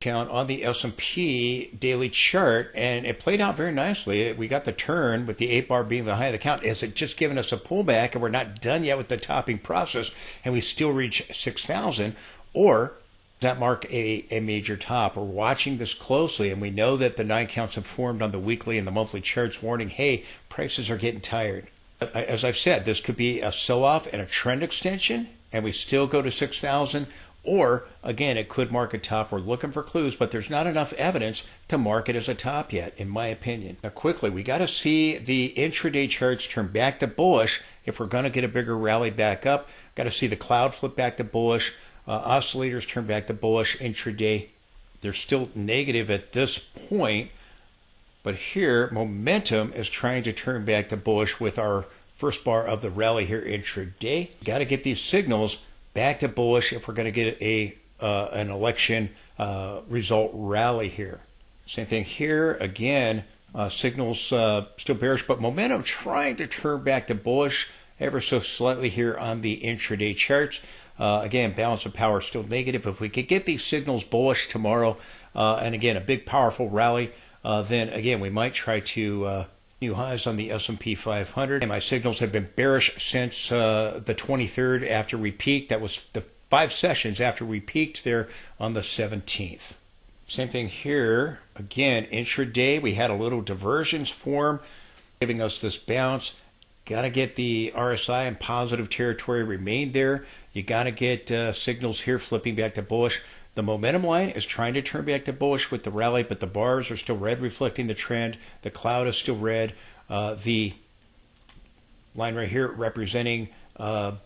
count on the S&P daily chart, and it played out very nicely. We got the turn with the 8 bar being the high of the count. Is it just giving us a pullback and we're not done yet with the topping process and we still reach 6,000, or does that mark a major top? We're watching this closely, and we know that the 9 counts have formed on the weekly and the monthly charts warning, hey, prices are getting tired. As I've said, this could be a sell-off and a trend extension, and we still go to 6,000. Or, again, it could mark a top. We're looking for clues, but there's not enough evidence to mark it as a top yet, in my opinion. Now, quickly, we got to see the intraday charts turn back to bullish if we're going to get a bigger rally back up. Got to see the cloud flip back to bullish. Oscillators turn back to bullish intraday. They're still negative at this point, but here, momentum is trying to turn back to bullish with our first bar of the rally here intraday. Got to get these signals back to bullish if we're going to get an election result rally here. Same thing here. Again, signals still bearish, but momentum trying to turn back to bullish ever so slightly here on the intraday charts. Again, balance of power still negative. If we could get these signals bullish tomorrow, and again, a big powerful rally, then again, we might try to new highs on the S&P 500. And my signals have been bearish since the 23rd after we peaked. That was the 5 sessions after we peaked there on the 17th. Same thing here. Again, intraday, we had a little divergence form, giving us this bounce. Got to get the RSI in positive territory, remain there. You got to get signals here flipping back to bullish. The momentum line is trying to turn back to bullish with the rally, but the bars are still red, reflecting the trend. The cloud is still red. The line right here representing the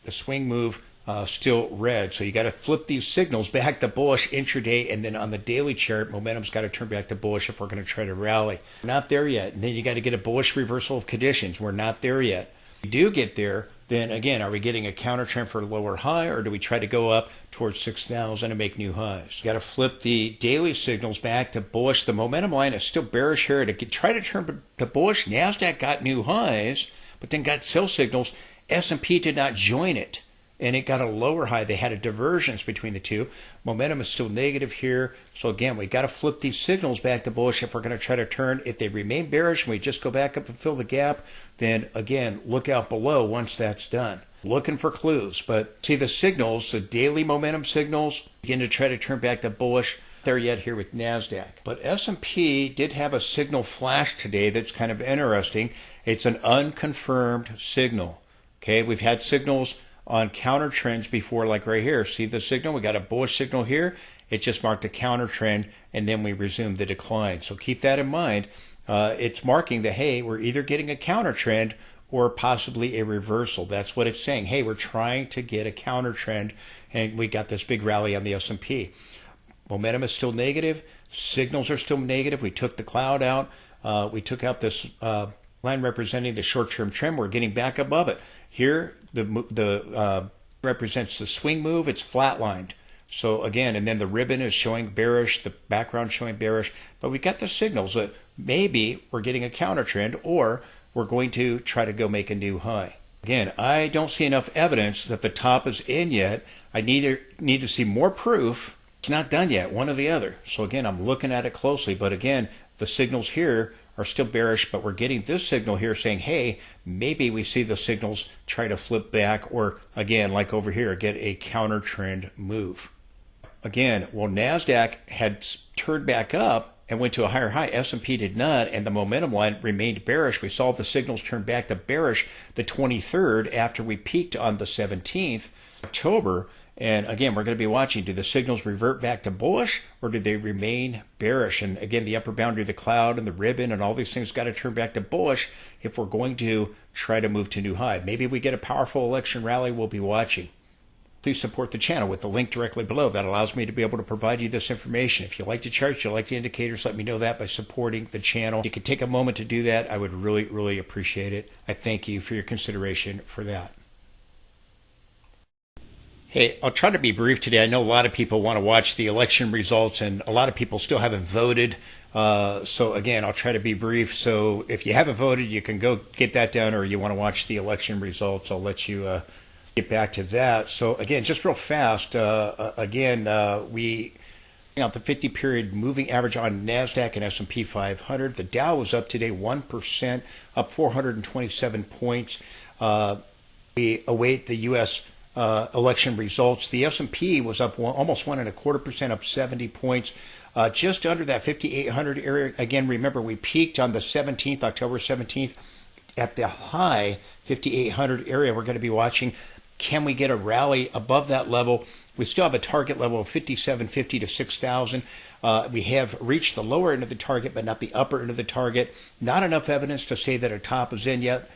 swing move, still red. So you got to flip these signals back to bullish intraday, and then on the daily chart, momentum's got to turn back to bullish if we're going to try to rally. We're not there yet. And then you got to get a bullish reversal of conditions. We're not there yet. If we do get there, then again, are we getting a counter trend for a lower high, or do we try to go up towards 6,000 and make new highs? You got to flip the daily signals back to bullish. The momentum line is still bearish here. To try to turn to bullish, NASDAQ got new highs, but then got sell signals. S&P did not join it, and it got a lower high. They had a divergence between the two. Momentum is still negative here. So again, we got to flip these signals back to bullish if we're going to try to turn. If they remain bearish and we just go back up and fill the gap, then again, look out below once that's done. Looking for clues, but see the signals, the daily momentum signals, begin to try to turn back to bullish. There yet here with NASDAQ. But S&P did have a signal flash today that's kind of interesting. It's an unconfirmed signal. Okay, we've had signals on counter trends before, like right here. See the signal? We got a bullish signal here. It just marked a counter trend, and then we resumed the decline. So keep that in mind. It's marking that, hey, we're either getting a counter trend or possibly a reversal. That's what it's saying. Hey, we're trying to get a counter trend, and we got this big rally on the S&P. Momentum is still negative. Signals are still negative. We took the cloud out. We took out this line representing the short-term trend. We're getting back above it. Here, the represents the swing move. It's flatlined. So again, and then the ribbon is showing bearish, the background showing bearish. But we got the signals that maybe we're getting a counter trend, or we're going to try to go make a new high. Again, I don't see enough evidence that the top is in yet. I need to see more proof. It's not done yet, one or the other. So again, I'm looking at it closely. But again, the signals here are still bearish, but we're getting this signal here saying, hey, maybe we see the signals try to flip back, or again, like over here, get a counter trend move. Again, well, NASDAQ had turned back up and went to a higher high. S&P did not, and the momentum line remained bearish. We saw the signals turn back to bearish the 23rd after we peaked on the 17th October. And again, we're going to be watching, do the signals revert back to bullish, or do they remain bearish? And again, the upper boundary of the cloud and the ribbon and all these things got to turn back to bullish if we're going to try to move to new high. Maybe we get a powerful election rally. We'll be watching. Please support the channel with the link directly below. That allows me to be able to provide you this information. If you like the charts, you like the indicators, let me know that by supporting the channel. You can take a moment to do that. I would really, really appreciate it. I thank you for your consideration for that. Hey, I'll try to be brief today. I know a lot of people want to watch the election results, and a lot of people still haven't voted. So again, I'll try to be brief. So if you haven't voted, you can go get that done, or you want to watch the election results, I'll let you get back to that. So again, just real fast, we Out the 50-period moving average on NASDAQ and S&P 500. The Dow was up today 1%, up 427 points. We await the U.S. Election results. The S&P was up almost 1.25%, up 70 points. Just under that 5,800 area. Again, remember, we peaked on the 17th, October 17th, at the high 5,800 area. We're going to be watching. Can we get a rally above that level? We still have a target level of 5,750 to 6,000. We have reached the lower end of the target, but not the upper end of the target. Not enough evidence to say that a top is in yet.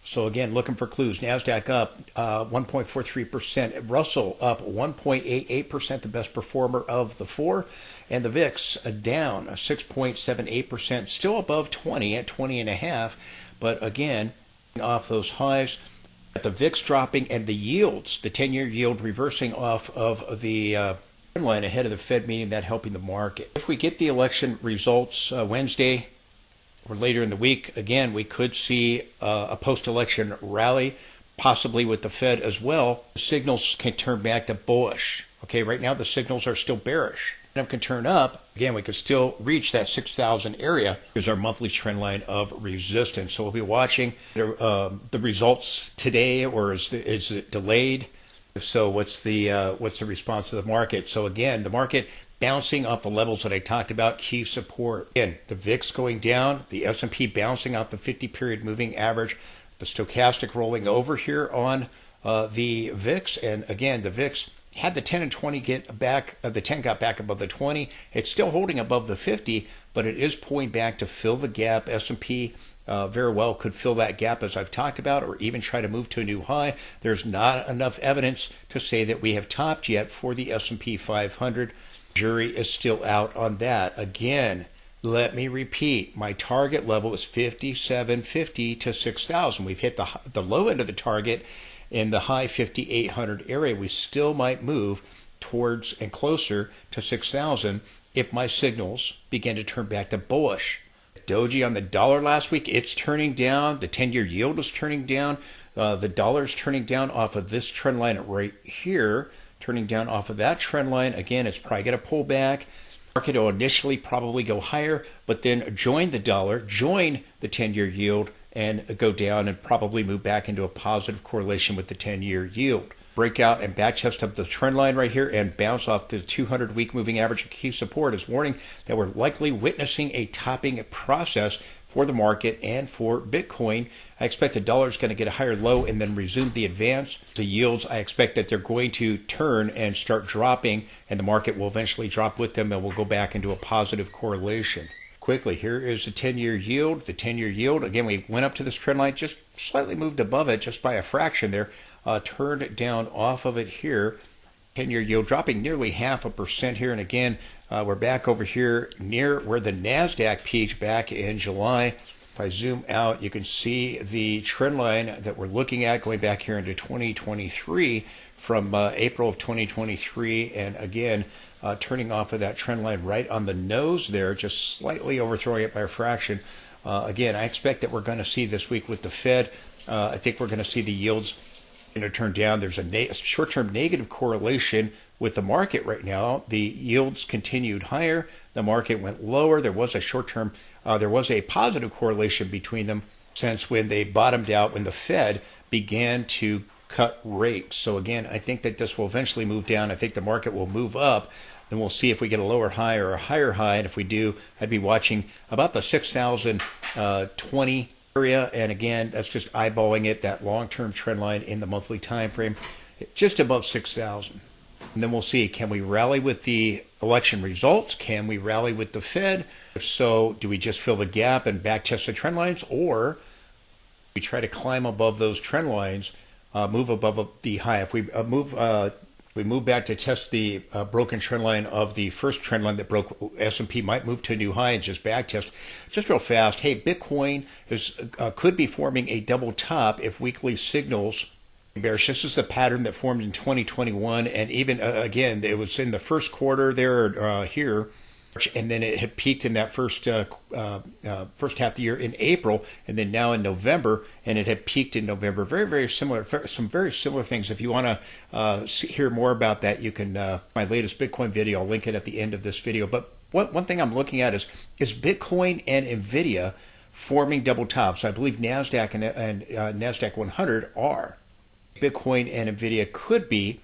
So again, looking for clues. NASDAQ up 1.43%. Russell up 1.88%, the best performer of the four. And the VIX down 6.78%, still above 20 at 20.5. But again, off those highs. The VIX dropping and the yields, the 10-year yield reversing off of the trend line ahead of the Fed meeting, that helping the market. If we get the election results Wednesday or later in the week, again, we could see a post-election rally, possibly with the Fed as well. Signals can turn back to bullish. Okay, right now the signals are still bearish. Them can turn up. Again, we could still reach that 6,000 area. Here's our monthly trend line of resistance. So we'll be watching the results today, or is it delayed? If so, what's the response to the market? So again, the market bouncing off the levels that I talked about, key support. Again, the VIX going down, the S&P bouncing off the 50-period moving average, the stochastic rolling over here on the VIX, and again, the VIX had the 10 and 20 get back, the 10 got back above the 20. It's still holding above the 50, but it is pulling back to fill the gap. S&P very well could fill that gap, as I've talked about, or even try to move to a new high. There's not enough evidence to say that we have topped yet for the S&P 500. Jury is still out on that. Again, let me repeat, my target level is 5,750 to 6,000. We've hit the low end of the target in the high 5,800 area. We still might move towards and closer to 6,000 if my signals begin to turn back to bullish. Doji on the dollar last week, it's turning down. The 10-year yield is turning down. The dollar's turning down off of this trend line right here, turning down off of that trend line. Again, it's probably going to pull back. Market will initially probably go higher, but then join the dollar, join the 10-year yield, and go down and probably move back into a positive correlation with the 10-year yield. Breakout and back test of the trend line right here and bounce off the 200-week moving average. Key support is warning that we're likely witnessing a topping process for the market and for Bitcoin. I expect the dollar is going to get a higher low and then resume the advance. The yields, I expect that they're going to turn and start dropping, and the market will eventually drop with them, and we'll go back into a positive correlation. Quickly, here is the 10-year yield. The 10-year yield, again, we went up to this trend line, just slightly moved above it, just by a fraction there, turned down off of it here. 10-year yield dropping nearly 0.5% here. And again, we're back over here near where the NASDAQ peaked back in July. If I zoom out, you can see the trend line that we're looking at going back here into 2023 from April of 2023. And again, turning off of that trend line right on the nose there, just slightly overthrowing it by a fraction. Again, I expect that we're going to see this week with the Fed. I think we're going to see the yields turn down. There's a short-term negative correlation with the market right now. The yields continued higher. The market went lower. There was a short-term, there was a positive correlation between them since when they bottomed out, when the Fed began to cut rates. So again, I think that this will eventually move down. I think the market will move up. Then we'll see if we get a lower high or a higher high. And if we do, I'd be watching about the 6,020 area. And again, that's just eyeballing it, that long-term trend line in the monthly time frame, just above 6,000. And then we'll see, can we rally with the election results? Can we rally with the Fed? If so, do we just fill the gap and back test the trend lines, or we try to climb above those trend lines, move above the high? If we move back to test the broken trend line of the first trend line that broke, S&P might move to a new high and just back test. Just real fast, hey, Bitcoin could be forming a double top if weekly signals bearish. This is the pattern that formed in 2021, and even again, it was in the first quarter there here. and then it had peaked in that first half of the year in April, and then now in November, and it had peaked in November. Very, very similar, some very similar things. If you want to hear more about that, you can, my latest Bitcoin video, I'll link it at the end of this video. But one thing I'm looking at is Bitcoin and Nvidia forming double tops. I believe NASDAQ and NASDAQ 100 are. Bitcoin and Nvidia could be,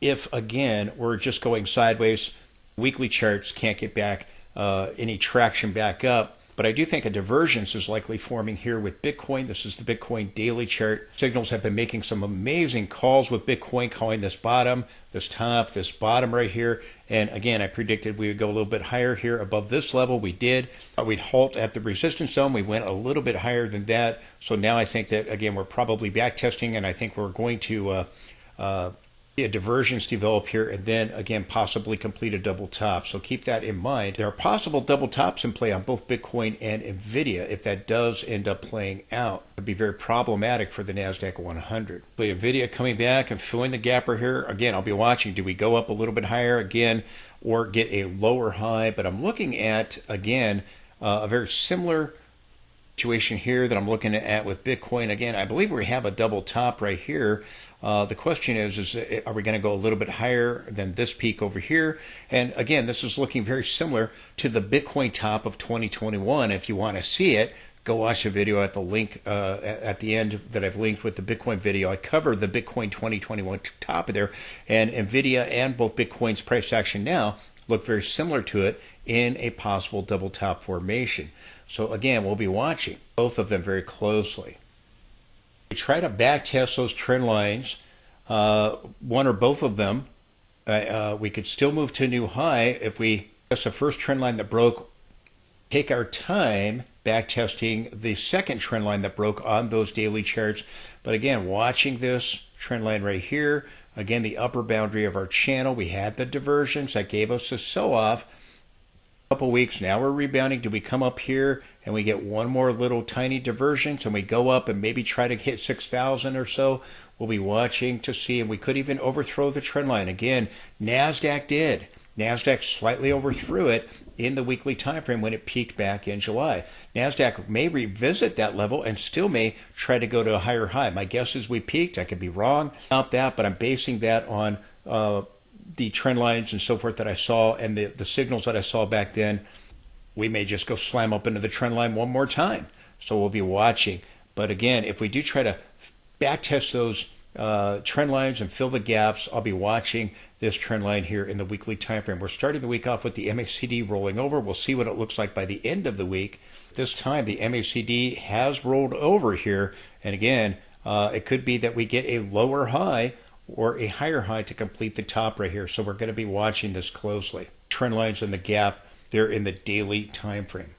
if again we're just going sideways. Weekly charts can't get back any traction back up, but I do think a divergence is likely forming here with Bitcoin. This is the Bitcoin daily chart. Signals have been making some amazing calls with Bitcoin, calling this bottom, this top, this bottom right here. And again, I predicted we would go a little bit higher here above this level. We did. We'd halt at the resistance zone. We went a little bit higher than that. So now I think that, again, we're probably back testing, and I think we're going to a divergence develop here, and then again possibly complete a double top. So keep that in mind. There are possible double tops in play on both Bitcoin and Nvidia. If that does end up playing out, it would be very problematic for the NASDAQ 100. So Nvidia coming back and filling the gap right here. Again, I'll be watching. Do we go up a little bit higher again or get a lower high? But I'm looking at, again, a very similar situation here that I'm looking at with Bitcoin. Again, I believe we have a double top right here. The question is are we going to go a little bit higher than this peak over here? And again, this is looking very similar to the Bitcoin top of 2021. If you want to see it, go watch a video at the link at the end that I've linked with the Bitcoin video. I cover the Bitcoin 2021 top of there, and Nvidia and both Bitcoin's price action now look very similar to it in a possible double top formation. So again, we'll be watching both of them very closely. We try to back test those trend lines, one or both of them. We could still move to a new high if we test the first trend line that broke. Take our time back testing the second trend line that broke on those daily charts. But again, watching this trend line right here, again, the upper boundary of our channel, we had the divergence that gave us a sell-off. Couple weeks now we're rebounding. Do we come up here and we get one more little tiny divergence and we go up and maybe try to hit 6,000 or so? We'll be watching to see, and we could even overthrow the trend line. Again, NASDAQ did. NASDAQ slightly overthrew it in the weekly time frame when it peaked back in July. NASDAQ may revisit that level and still may try to go to a higher high. My guess is we peaked. I could be wrong about that, but I'm basing that on the trend lines and so forth that I saw and the signals that I saw back then. We may just go slam up into the trend line one more time. So we'll be watching. But again, if we do try to back test those trend lines and fill the gaps, I'll be watching this trend line here in the weekly time frame. We're starting the week off with the MACD rolling over. We'll see what it looks like by the end of the week. This time the MACD has rolled over here. And again, it could be that we get a lower high or a higher high to complete the top right here. So we're going to be watching this closely. Trend lines and the gap, they're in the daily time frame.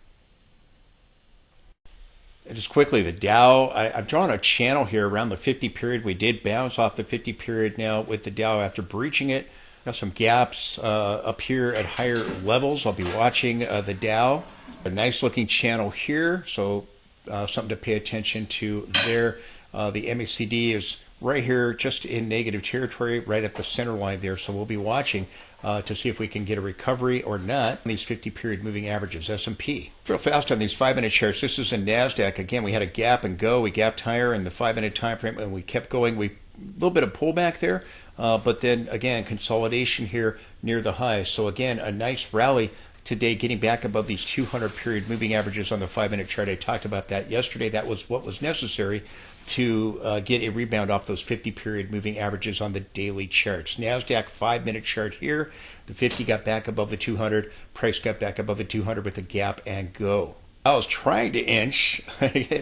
And just quickly, the Dow, I've drawn a channel here around the 50 period. We did bounce off the 50 period now with the Dow after breaching it. Got some gaps up here at higher levels. I'll be watching the Dow. A nice looking channel here, so something to pay attention to there. The MACD is right here, just in negative territory, right at the center line there. So we'll be watching to see if we can get a recovery or not. These 50-period moving averages, S&P. Real fast on these 5-minute charts. This is in NASDAQ. Again, we had a gap and go. We gapped higher in the 5-minute time frame, and we kept going. A little bit of pullback there, but then, again, consolidation here near the high. So, again, a nice rally today, getting back above these 200-period moving averages on the 5-minute chart. I talked about that yesterday. That was what was necessary to get a rebound off those 50-period moving averages on the daily charts. NASDAQ 5-minute chart here. The 50 got back above the 200. Price got back above the 200 with a gap and go. I was trying to inch,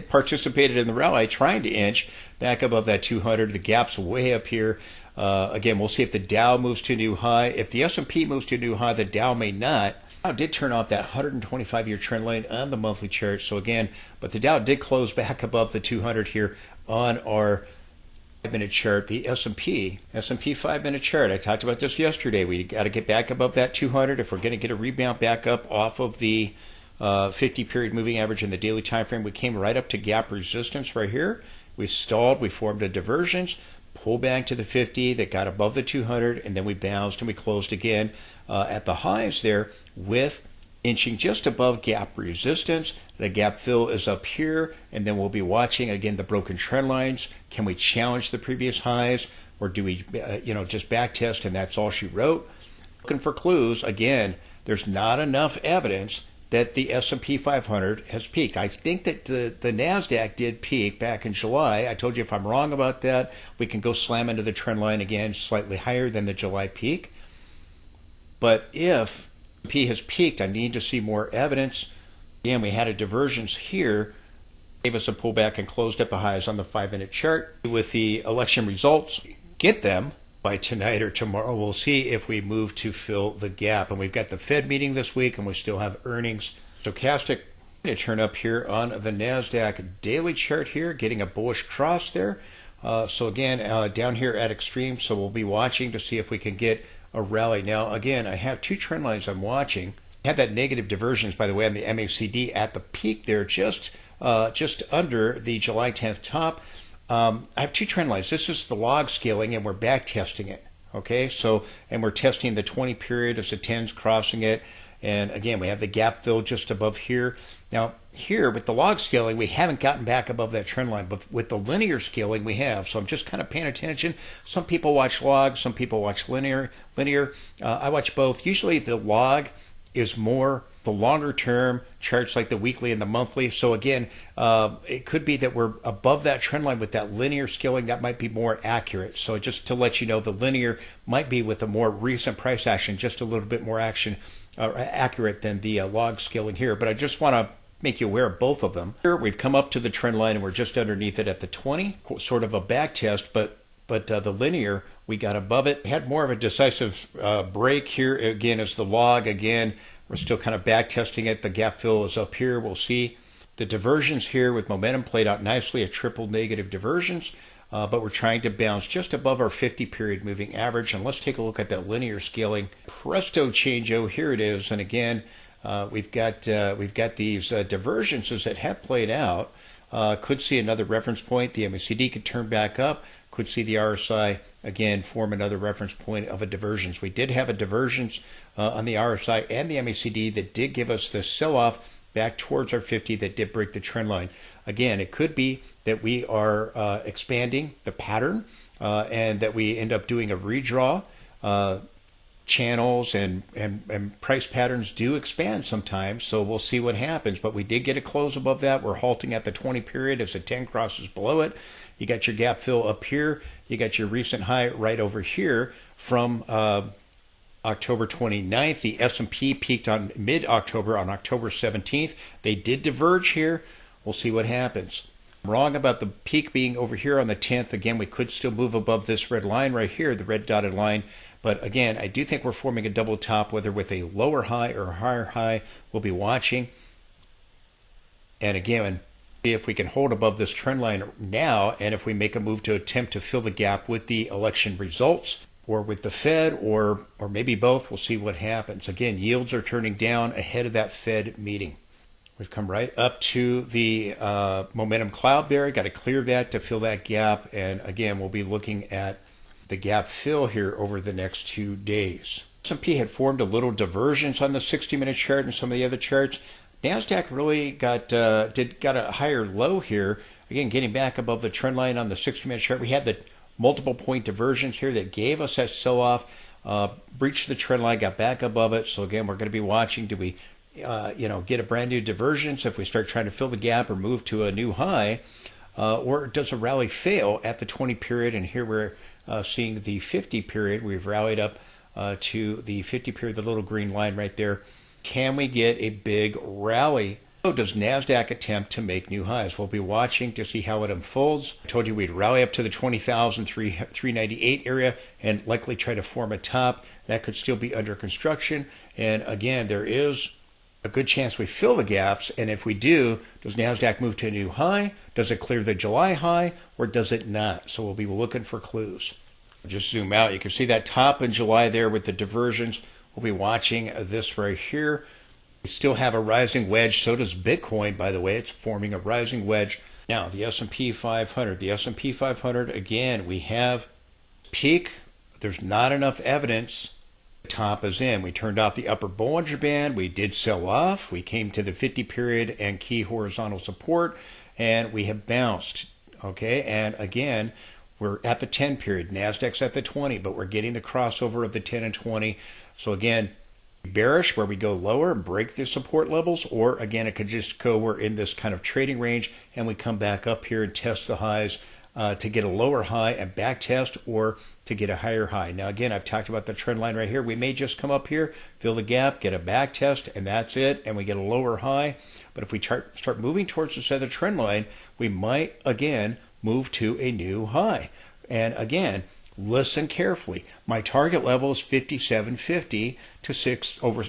participated in the rally, trying to inch back above that 200. The gap's way up here. Again, we'll see if the Dow moves to a new high. If the S&P moves to a new high, the Dow may not. Dow did turn off that 125-year trend line on the monthly chart. So again, but the Dow did close back above the 200 here on our 5-minute chart. The S&P 5-minute chart, I talked about this yesterday. We got to get back above that 200 if we're going to get a rebound back up off of the 50-period moving average in the daily time frame. We came right up to gap resistance right here. We stalled. We formed a divergence. pull back to the 50 that got above the 200, and then we bounced and we closed again at the highs there with inching just above gap resistance. The gap fill is up here, and then we'll be watching again the broken trend lines. Can we challenge the previous highs, or do we just back test and that's all she wrote? Looking for clues. Again, there's not enough evidence that the S&P 500 has peaked. I think that the NASDAQ did peak back in July. I told you if I'm wrong about that, we can go slam into the trend line again, slightly higher than the July peak. But if P has peaked, I need to see more evidence. Again, we had a divergence here, gave us a pullback and closed at the highs on the 5-minute chart. With the election results, get them by tonight or tomorrow. We'll see if we move to fill the gap. And we've got the Fed meeting this week, and we still have earnings. Stochastic going to turn up here on the NASDAQ daily chart here, getting a bullish cross there. So again, down here at extreme, so we'll be watching to see if we can get a rally. Now, again, I have two trend lines I'm watching. I had that negative divergence, by the way, on the MACD at the peak there, just under the July 10th top. I have two trend lines. This is the log scaling, and we're back testing it. Okay, so, and we're testing the 20 period as the 10s crossing it. And again, we have the gap fill just above here. Now, here with the log scaling, we haven't gotten back above that trend line, but with the linear scaling, we have. So I'm just kind of paying attention. Some people watch log, some people watch linear. I watch both. Usually the log is more the longer term charts like the weekly and the monthly. So again, it could be that we're above that trend line with that linear scaling. That might be more accurate. So just to let you know, the linear might be with a more recent price action, just a little bit more accurate than the log scaling here. But I just want to make you aware of both of them. Here we've come up to the trend line and we're just underneath it at the 20, sort of a back test, but the linear, we got above it. We had more of a decisive break here again as the log. Again, we're still kind of back testing it. The gap fill is up here. We'll see the divergence here with momentum played out nicely, a triple negative divergence, but we're trying to bounce just above our 50 period moving average. And let's take a look at that linear scaling. Presto changeo, here it is. And again, we've got these divergences that have played out. Could see another reference point. The MACD could turn back up. Could see the RSI again form another reference point of a divergence. We did have a divergence on the RSI and the MACD that did give us the sell-off back towards our 50 that did break the trend line. Again, it could be that we are expanding the pattern and that we end up doing a redraw. Channels and price patterns do expand sometimes, so we'll see what happens. But we did get a close above that. We're halting at the 20 period as the 10 crosses below it. You got your gap fill up here. You got your recent high right over here from October 29th. The S&P peaked on mid-October, on October 17th. They did diverge here. We'll see what happens. I'm wrong about the peak being over here on the 10th. Again, we could still move above this red line right here, the red dotted line. But again, I do think we're forming a double top, whether with a lower high or a higher high. We'll be watching. And again, see if we can hold above this trend line now, and if we make a move to attempt to fill the gap with the election results or with the Fed or maybe both. We'll see what happens. Again, yields are turning down ahead of that Fed meeting. We've come right up to the momentum cloud there. Got to clear that to fill that gap. And again, we'll be looking at the gap fill here over the next 2 days. S&P had formed a little divergence on the 60-minute chart and some of the other charts. NASDAQ really got a higher low here. Again, getting back above the trend line on the 60-minute chart. We had the multiple point divergence here that gave us that sell-off, breached the trend line, got back above it. So again, we're going to be watching. Do we get a brand new divergence if we start trying to fill the gap or move to a new high? Or does a rally fail at the 20 period? And here we're seeing the 50 period. We've rallied up to the 50 period, the little green line right there. Can we get a big rally? So does NASDAQ attempt to make new highs? We'll be watching to see how it unfolds. I told you we'd rally up to the 20,398 area and likely try to form a top. That could still be under construction. And again, there is a good chance we fill the gaps. And if we do, does NASDAQ move to a new high? Does it clear the July high or does it not? So we'll be looking for clues. Just zoom out. You can see that top in July there with the diversions. We'll be watching this right here. We still have a rising wedge. So does Bitcoin, by the way. It's forming a rising wedge Now, the S&P 500. The S&P 500, again, we have peak. There's not enough evidence. The top is in. We turned off the upper Bollinger Band. We did sell off. We came to the 50 period and key horizontal support, and we have bounced. Okay, and again, we're at the 10 period. NASDAQ's at the 20, but we're getting the crossover of the 10 and 20. So again, bearish where we go lower and break the support levels, or again, it could just go, we're in this kind of trading range and we come back up here and test the highs to get a lower high and back test, or to get a higher high. Now again, I've talked about the trend line right here. We may just come up here, fill the gap, get a back test, and that's it, and we get a lower high. But if we start moving towards this other trend line, we might again move to a new high. And again, listen carefully. My target level is 5750 to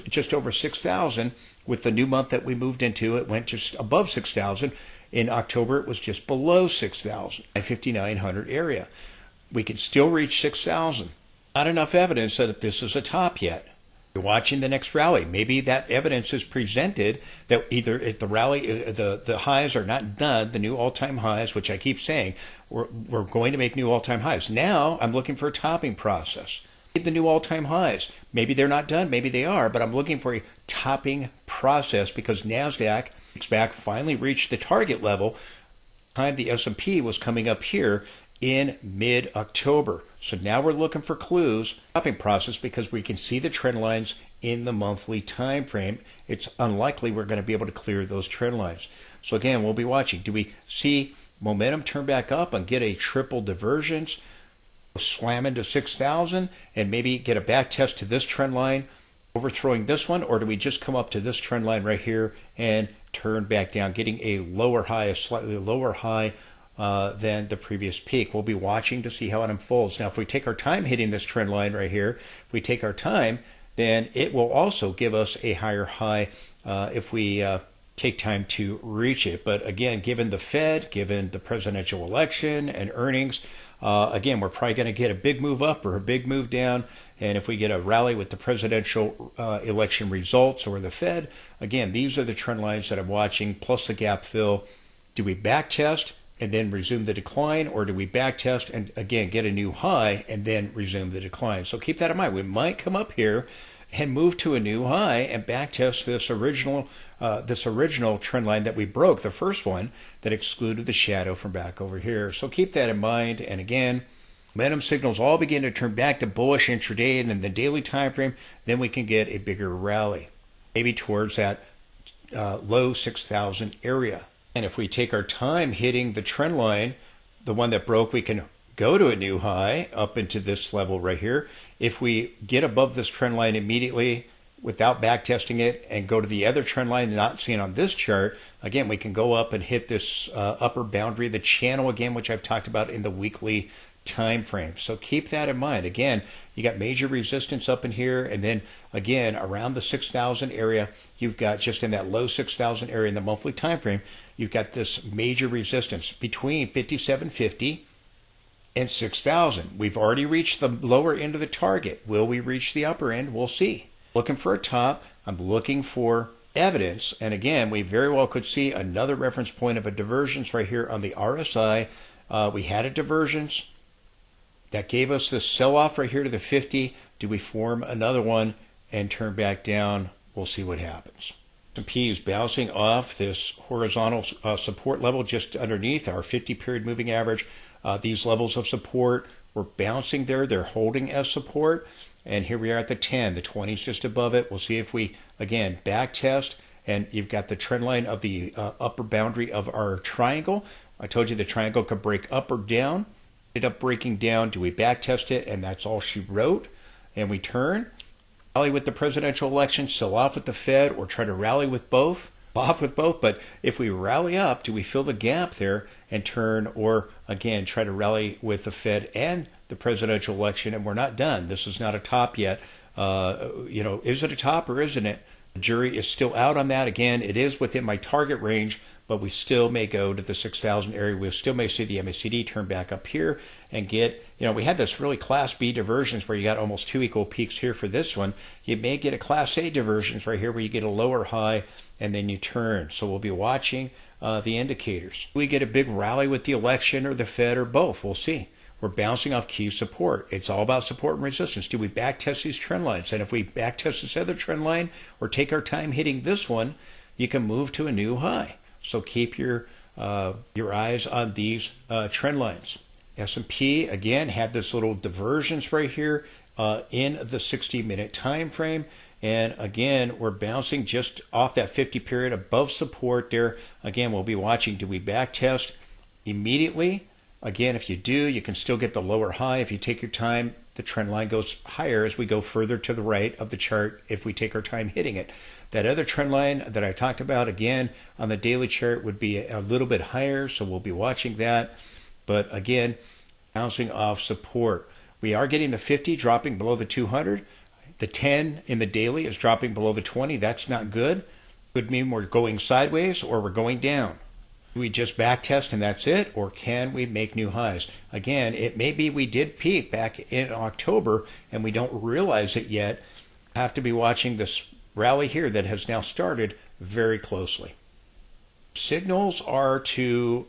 just over 6,000. With the new month that we moved into, it went just above 6,000. In October, it was just below 6,000, 5,900 area. We could still reach 6,000. Not enough evidence that this is a top yet. You're watching the next rally. Maybe that evidence is presented that either if the rally, the highs are not done, the new all-time highs, which I keep saying, we're going to make new all-time highs. Now I'm looking for a topping process. The new all-time highs. Maybe they're not done, maybe they are, but I'm looking for a topping process because NASDAQ finally reached the target level. Time the S&P was coming up here in mid-October. So now we're looking for clues, topping process, because we can see the trend lines in the monthly time frame. It's unlikely we're going to be able to clear those trend lines. So again, we'll be watching. Do we see momentum turn back up and get a triple divergence, slam into 6,000, and maybe get a back test to this trend line, overthrowing this one, or do we just come up to this trend line right here and turn back down, getting a lower high, a slightly lower high than the previous peak? We'll be watching to see how it unfolds. Now, if we take our time hitting this trend line right here, if we take our time, then it will also give us a higher high if we take time to reach it. But again, given the Fed, given the presidential election and earnings, again, we're probably going to get a big move up or a big move down. And if we get a rally with the presidential election results or the Fed, again, these are the trend lines that I'm watching, plus the gap fill. Do we back test and then resume the decline, or do we back test and again get a new high and then resume the decline? So keep that in mind. We might come up here and move to a new high and back test this original trend line that we broke, the first one that excluded the shadow from back over here. So keep that in mind. And again, momentum signals all begin to turn back to bullish intraday and then the daily time frame, then we can get a bigger rally, maybe towards that low 6,000 area. And if we take our time hitting the trend line, the one that broke, we can go to a new high up into this level right here. If we get above this trend line immediately without back testing it and go to the other trend line not seen on this chart, again, we can go up and hit this upper boundary, the channel again, which I've talked about in the weekly time frame. So keep that in mind. Again, you got major resistance up in here, and then again around the 6,000 area, you've got just in that low 6,000 area in the monthly time frame, you've got this major resistance between 5,750 and 6,000. We've already reached the lower end of the target. Will we reach the upper end? We'll see. Looking for a top. I'm looking for evidence, and again, we very well could see another reference point of a divergence right here on the RSI. We had a divergence that gave us this sell-off right here to the 50. Do we form another one and turn back down? We'll see what happens. S&P is bouncing off this horizontal support level just underneath our 50-period moving average. These levels of support, we're bouncing there. They're holding as support. And here we are at the 10. The 20 is just above it. We'll see if we, again, back test. And you've got the trend line of the upper boundary of our triangle. I told you the triangle could break up or down. Ended up breaking down. Do we back test it? And that's all she wrote. And we turn. Rally with the presidential election, sell off with the Fed, or try to rally with both. Off with both. But if we rally up, do we fill the gap there and turn, or again try to rally with the Fed and the presidential election? And we're not done. This is not a top yet. Is it a top or isn't it? The jury is still out on that. Again, it is within my target range, but we still may go to the 6,000 area. We still may see the MACD turn back up here and get, we had this really Class B divergence where you got almost 2 equal peaks here for this one. You may get a Class A divergence right here where you get a lower high and then you turn. So we'll be watching the indicators. We get a big rally with the election or the Fed or both. We'll see. We're bouncing off key support. It's all about support and resistance. Do we back test these trend lines? And if we back test this other trend line or take our time hitting this one, you can move to a new high. So keep your eyes on these trend lines. S&P again had this little divergence right here in the 60-minute time frame. And again, we're bouncing just off that 50 period above support there. Again, we'll be watching. Do we back test immediately? Again, if you do, you can still get the lower high. If you take your time, the trend line goes higher as we go further to the right of the chart if we take our time hitting it. That other trend line that I talked about, again, on the daily chart would be a little bit higher, so we'll be watching that. But again, bouncing off support. We are getting the 50 dropping below the 200. The 10 in the daily is dropping below the 20. That's not good. Could mean we're going sideways or we're going down. Do we just back test and that's it, or can we make new highs? Again, it may be we did peak back in October and we don't realize it yet. Have to be watching this rally here that has now started very closely. Signals are to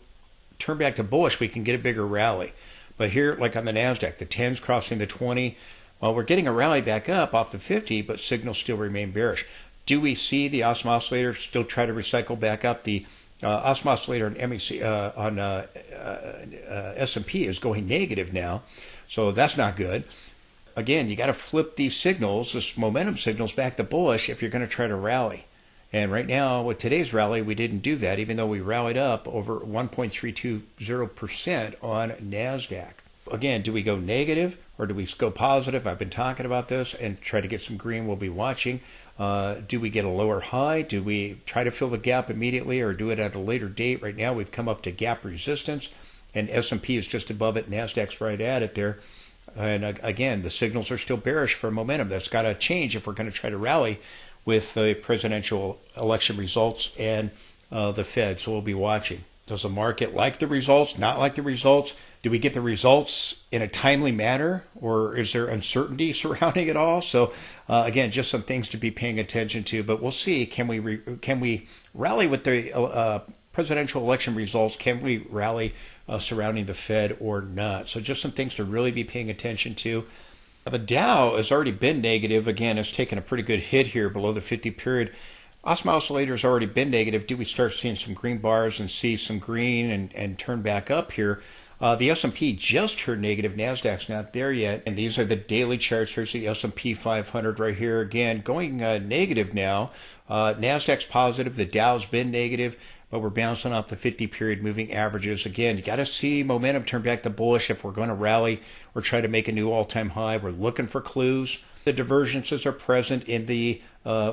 turn back to bullish. We can get a bigger rally. But here, like on the NASDAQ, the 10's crossing the 20. Well, we're getting a rally back up off the 50, but signals still remain bearish. Do we see the Awesome Oscillator still try to recycle back up? The Awesome Oscillator on S&P is going negative now, so that's not good. Again, you got to flip these signals, this momentum signals, back to bullish if you're going to try to rally. And right now, with today's rally, we didn't do that, even though we rallied up over 1.320% on NASDAQ. Again, do we go negative or do we go positive? I've been talking about this and try to get some green. We'll be watching. Do we get a lower high? Do we try to fill the gap immediately or do it at a later date? Right now, we've come up to gap resistance, and S&P is just above it. NASDAQ's right at it there. And again, the signals are still bearish for momentum. That's got to change if we're going to try to rally with the presidential election results and the Fed. So we'll be watching. Does the market like the results, not like the results? Do we get the results in a timely manner, or is there uncertainty surrounding it all? So again, just some things to be paying attention to. But we'll see. Can we rally with the presidential election results? Can we rally surrounding the Fed or not? So just some things to really be paying attention to. The Dow has already been negative. Again, it's taken a pretty good hit here below the 50 period. Awesome Oscillator has already been negative. Do we start seeing some green bars and see some green and turn back up here? The S&P just turned negative. NASDAQ's not there yet. And these are the daily charts. Here's the S&P 500 right here. Again, going negative now. NASDAQ's positive. The Dow's been negative, but we're bouncing off the 50-period moving averages. Again, you got to see momentum turn back to bullish if we're going to rally or try to make a new all-time high. We're looking for clues. The divergences are present in the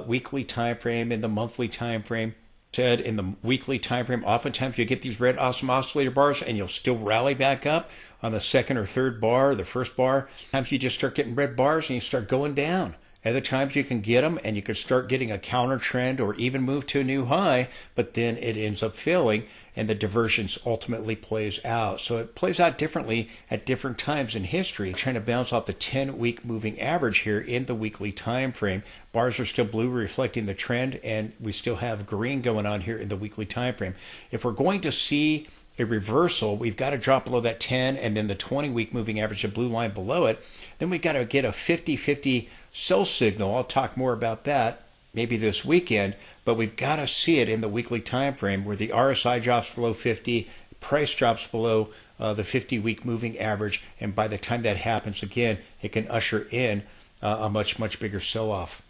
weekly time frame, in the monthly time frame. Said in the weekly time frame, oftentimes you get these red Awesome Oscillator bars and you'll still rally back up on the second or third bar, the first bar. Sometimes you just start getting red bars and you start going down. Other times you can get them and you can start getting a counter trend or even move to a new high, but then it ends up failing and the divergence ultimately plays out. So it plays out differently at different times in history. Trying to bounce off the 10-week moving average here in the weekly time frame. Bars are still blue, reflecting the trend, and we still have green going on here in the weekly time frame. If we're going to see a reversal, we've got to drop below that 10 and then the 20-week moving average, the blue line below it. Then we've got to get a 50-50 sell signal. I'll talk more about that maybe this weekend, but we've got to see it in the weekly time frame where the RSI drops below 50, price drops below the 50-week moving average, and by the time that happens again, it can usher in a much, much bigger sell-off.